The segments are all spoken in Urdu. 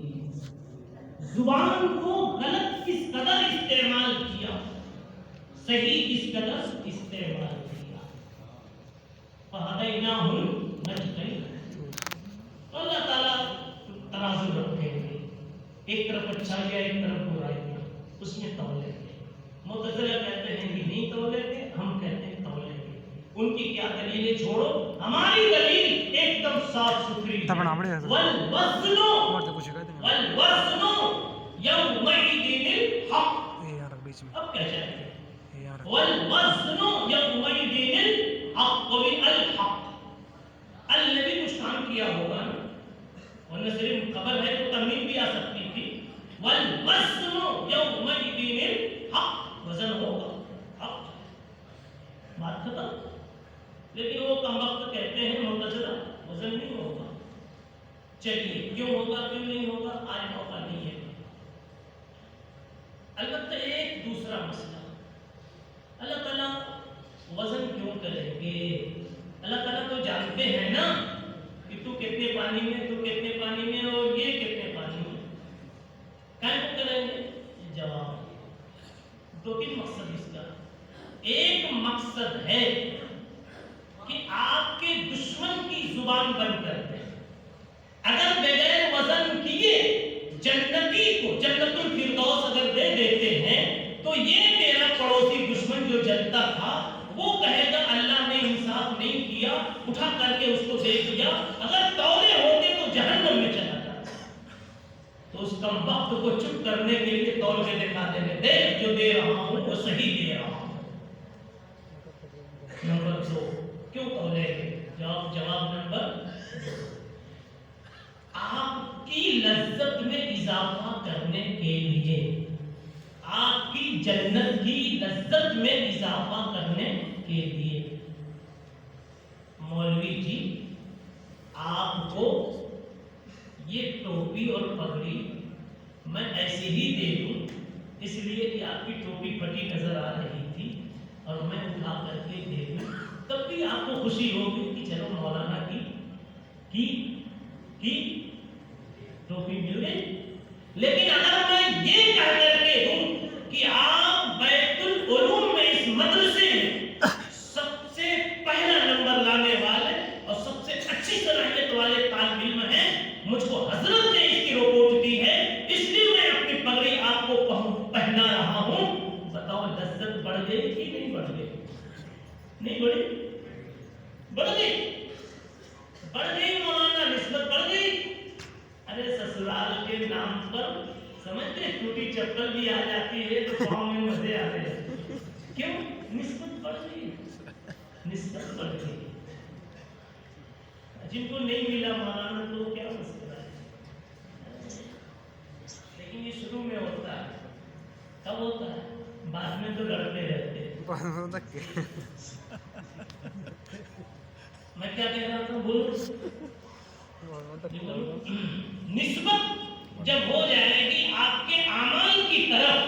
ہوئی. زبان کو غلط کس قدر استعمال کیا، صحیح کس قدر استعمال کیا. فہدیناہ النجدین. اللہ تعالیٰ ترازو رکھیں گے، ایک طرف اچھائی ایک طرف برائی، اس میں تولیں گے. معتزلہ کہتے ہیں کہ نہیں تولیں گے، ہم کہتے ہیں تولیں گے. ان کی کیا دلیلیں چھوڑو، ہماری دلیل ایک دم صاف ستھری ہے. والوزن یومئذ الحق. اب کیا چاہتے ہیں؟ والوزن یومئذ الحق بالحق. اللہ نے بھی کچھ کام کیا ہوگا نا، ورنہ صرف خبر ہے تو تمیم بھی آ سکتی تھی. والوزن یومئذ الحق، وزن ہوگا حق، بات ختم. لیکن وہ کم وقت کہتے ہیں معتزلہ وزن نہیں ہوگا. چلیے کیوں ہوگا کیوں نہیں ہوگا آج موقع نہیں ہے. البتہ ایک دوسرا مسئلہ، اللہ تعالیٰ وزن کیوں کریں گے؟ اللہ تعالیٰ تو جانتے ہیں نا کہ تو کتنے پانی میں، تو کتنے پانی میں، اور یہ کتنے پانی میں. کیوں کریں گے؟ جواب دو تین مقصد اس کا. ایک مقصد ہے کہ آپ کے دشمن کی زبان بند کر دیں. اگر بغیر وزن کیے جنتی کو جنت الفردوس اگر دے دیتے ہیں تو یہ تیرا پڑوسی دشمن جو جلتا تھا وہ کہے گا اللہ نے انصاف نہیں کیا، اٹھا کر کے اس کو دے دیا. اگر تولے ہوتے تو جہنم میں چلا جاتا. تو اس کم وقت کو چپ کرنے کے لیے تول کے دکھا دینے، دیکھ جو دے رہا ہوں وہ صحیح دے رہا ہوں. نمبر 2 کیوں تولے گے؟ جواب نمبر 2، آپ کی لذت میں اضافہ کرنے کے لیے، آپ کی جنت کی لذت میں اضافہ کرنے کے لیے. مولوی جی آپ کو یہ ٹوپی اور پگڑی میں ایسے ہی دے دوں، اس لیے کہ آپ کی ٹوپی پھٹی نظر آ رہی تھی اور میں اٹھا کر کے دے دوں، تب بھی آپ کو خوشی ہوگی کہ چلو مولانا کی ٹوپی مل گئی. لیکن اگر میں یہ کہہ کر کے دوں کہ آپ بیت العلوم میں اس مدرسے میں سب سے پہلا نمبر لانے والے اور سب سے اچھی صلاحیت والے طالب علم ہیں، مجھ کو حضرت نے اس کی رپورٹ دی ہے، اس لیے میں اپنی پگڑی آپ کو پہنا رہا ہوں. بتاؤ لذت بڑھ گئی کہ نہیں بڑھ گئی؟ نہیں بڑھی؟ بڑھ گئی، بڑھ گئی مولانا، نسبت بڑھ گئی. ارے سسرال کے نام پر سمجھتے ٹوٹی چپل بھی آ جاتی ہے تو پاؤں میں مزے آ رہے ہیں. کیوں؟ نسبت بڑھ گئی، نسبت بڑھ گئی. جن کو نہیں ملا مولانا تو کیا مسئلہ ہے؟ لیکن یہ شروع میں ہوتا ہے. کب ہوتا ہے؟ بعد میں تو لڑتے رہتے. میں کیا کہہ رہا تھا بولو. نسبت جب ہو جائے گی آپ کے اعمال کی طرف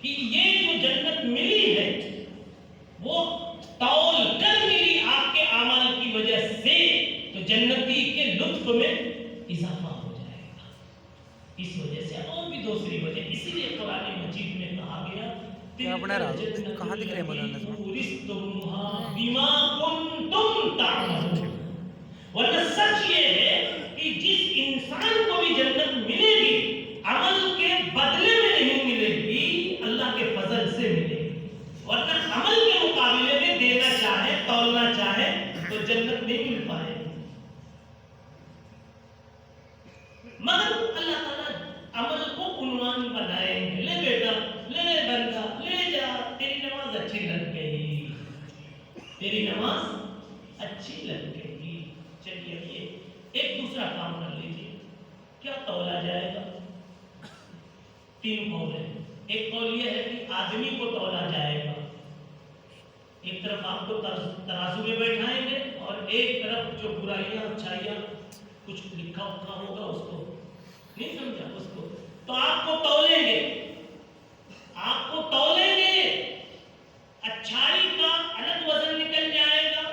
کہ یہ جو جنت ملی ہے وہ تول کر ملی آپ کے اعمال کی وجہ سے، تو جنتی کے لطف میں اضافہ ہو جائے گا. اس وجہ سے اور بھی دوسری وجہ، اسی لیے قرآن مجید میں کہا گیا کہاں دکھ رہے ہیں مولانا؟ بما کنتم تعملون. ورنہ سچ یہ ہے کہ جس انسان کو بھی جنت ملے گی عمل کے بدلے میں نہیں ملے گی، اللہ کے فضل سے ملے گی. ورنہ عمل کے مقابلے میں دینا چاہے، تولنا چاہے تو جنت نہیں مل پائے گی. مگر اللہ تعالیٰ عمل کو عنوان بنائیں گے. لے بیٹا، لے بندہ، لے جا، تیری نماز اچھی لگ گئی، تیری نماز اچھی لگ گئی. چلیے یہ ایک دوسرا کام کر لیجیے. کیا تولا جائے گا؟ 3 قول ہیں. ایک قول یہ ہے کہ آدمی کو تولا جائے گا. ایک طرف آپ کو ترازو میں بیٹھائیں گے اور ایک طرف جو برائیاں اچھائیاں کچھ لکھا اٹھا ہوگا اس کو نہیں سمجھا اس کو، تو آپ کو تولیں گے. آپ کو تولیں گے، اچھائی کا الگ وزن نکل جائے گا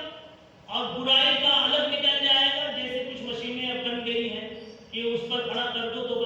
اور برائی کا الگ نکل جائے گا. جیسے کچھ مشینیں اب بن گئی ہیں کہ اس پر کھڑا کر دو تو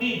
3,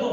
2,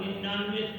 99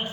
10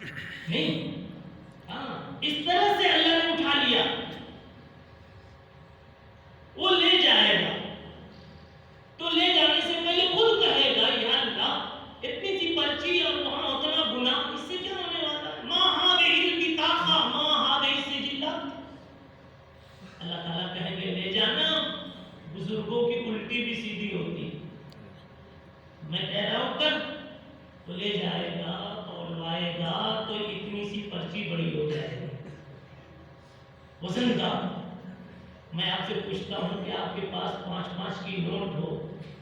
نہیں. ہاں اس طرح سے اللہ نے اٹھا لیا. وہ لے جائے گا تو لے جانے سے پہلے خود کہے گا یا اللہ اتنی سی پرچی اور وہاں اتنا گناہ، اس سے کیا ہونے والا ہے؟ ما هذه البطاقہ ما هذه السجلات. اللہ تعالیٰ کہیں گے لے جانا. بزرگوں کی الٹی بھی سیدھی ہوتی ہے. میں کہہ رہا ہوں کر تو لے جائے گا تولوائے گا تو اتنی سی پرچی بڑی ہو جائے گی وزن کا. میں آپ سے پوچھتا ہوں کہ آپ کے پاس 5-5 کی نوٹ ہو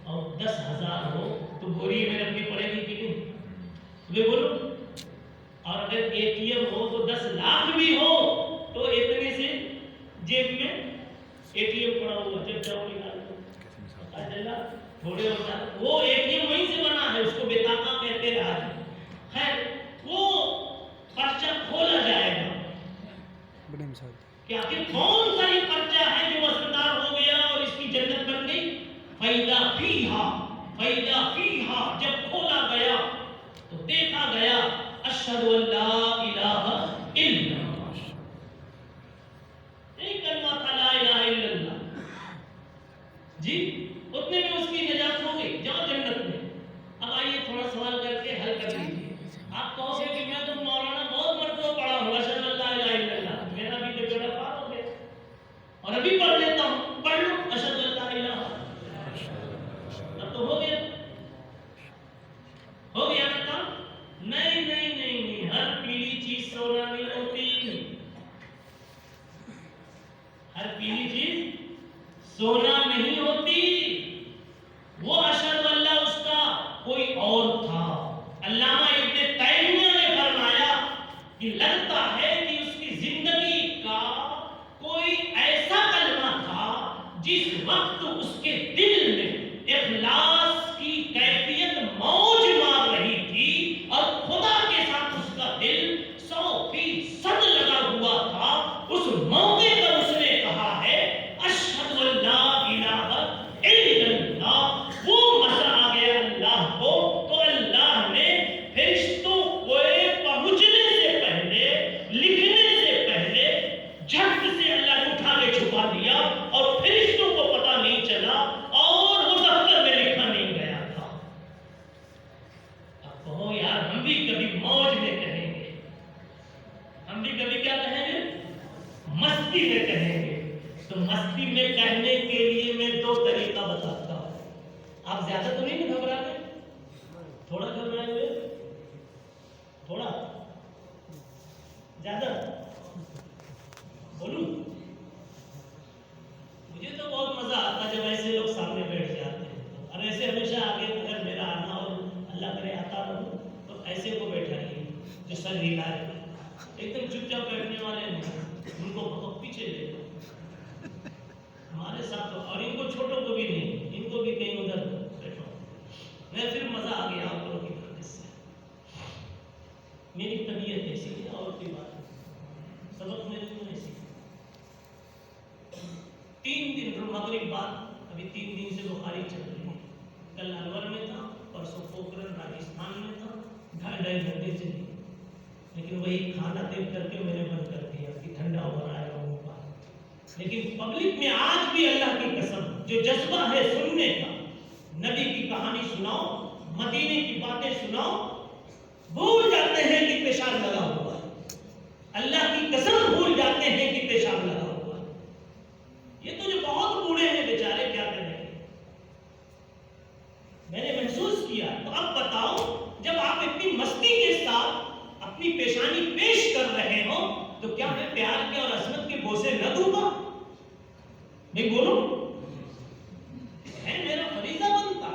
اور 10,000 ہو تو بوری میں رکھنی پڑے گی کہ نہیں؟ یہ بولو. اور اگر اے ٹی ایم ہو تو 10 لاکھ بھی ہو تو اتنے سے جیب میں اے ٹی ایم پڑا ہوا جب جاؤ نکال دو تھوڑے ہوتا ہے. وہ اے ٹی ایم وہیں سے بنا ہے، اس کو بطاقہ کہتے ہیں آج. خیر وہ پرچہ کھولا جائے گا کہ آخر کون سا یہ پرچہ ہے جو وزندار ہو گیا اور اس کی جنت بن گئی. فَإِذَا فِيهَا جب کھولا گیا تو دیکھا گیا اشہد ان لا الہ الا اللہ. ایک کلمہ تھا لا الہ الا اللہ. جی اتنے میں اس کی نجات ہو گئی. جاؤ جنت میں. اب آئیے تھوڑا سوال کر کے حل کر لیجیے. آپ کہو گے کہ میں تو مولانا بہت مرتبہ پڑھا ہوں اشہد ان لا الہ الا اللہ، میرا بھی تو بیڑا پار ہو گیا اور ابھی پڑھ لیتا ہوں. پڑھ لو اشہد ان لا الہ، اب تو ہو گیا. ہو گیا نا کام؟ نہیں نہیں نہیں نہیں، ہر پیلی چیز سونا نہیں ہوتی. ہر پیلی چیز سونا نہیں ہوتی. وہ اشہد اللہ اس کا کوئی اور تھا. علامہ ابن تیمیہ نے فرمایا کہ لگتا ہے کہ اس کی زندگی کا کوئی ایسا کلمہ تھا جس وقت اس کے دل میں اخلاص کی کیفیت موج مار رہی تھی اور خدا کے ساتھ اس کا دل 100% لگا ہوا تھا. اس موقع پر اس نے کہا ہے اشہد ان لا الہ الا اللہ. وہ مزہ آ گیا اللہ کو تو اللہ نے فرشتوں کو پہنچنے سے پہلے، لکھنے سے پہلے جھٹ سے اللہ نے اٹھا کے چھپا دیا اور فرشتوں کو پتہ نہیں چلا اور وہ دفتر میں لکھا نہیں گیا تھا. اب کہو یار ہم بھی کبھی موج میں کہیں گے، ہم بھی کبھی کیا کہیں گے؟ مستی میں کہیں گے. تو مستی میں کہنے کے لیے میں 2 طریقہ بتاتا ہوں. آپ زیادہ تو نہیں گھبرا گئے؟ تھوڑا گھبرائے ہوئے؟ تھوڑا زیادہ بولوں؟ مجھے تو بہت مزہ آتا جب ایسے لوگ سامنے بیٹھ جاتے ہیں. اور ایسے ہمیشہ آگے اگر میرا آنا اور اللہ کرے آتا رہوں تو ایسے کو بیٹھائیے جو سر ہلا رہے. ایک دم چپ چاپ بیٹھنے والے نہیں، ان کو بہت پیچھے لے لو ہمارے ساتھ. اور ان کو چھوٹوں کو بھی نہیں، ان کو بھی کہیں ادھر بیٹھو. میں پھر مزہ آ گیا آپ لوگوں کی طرف سے. میری طبیعت ایسی ہے اور کوئی بات نہیں، سبق میرے کو ایسی. 3 دن مغرب بعد ابھی 3 دن سے بخاری چل رہی ہے. کل الور میں تھا، پرسوں پوکھرن راجستھان میں تھا. 2.5 گھنٹے چلی، لیکن وہی کھانا دیکھ کر کے میں نے بند کر دیا کہ ٹھنڈا ہو رہا ہے لوگوں کا. لیکن پبلک میں آج بھی اللہ کی قسم جو جذبہ ہے سننے کا، نبی کی کہانی سناؤ، مدینے کی باتیں سناؤ، بھول جاتے ہیں کہ پیشاب لگا ہوا ہے. اللہ کی قسم بھول جاتے ہیں کہ پیشاب لگا ہوا ہے. یہ تو جو بہت بوڑھے ہیں بیچارے کیا کریں گے. میں نے محسوس کیا. تو اب بتاؤ جب آپ اتنی مستی کے ساتھ اپنی پیشانی پیش کر رہے ہو تو کیا میں پیار کے اور عظمت کے بوسے نہ دوں گا؟ میں بولوں ہے میرا فریضہ بنتا.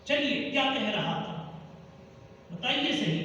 چلیے کیا کہہ رہا تھا بتائیے صحیح.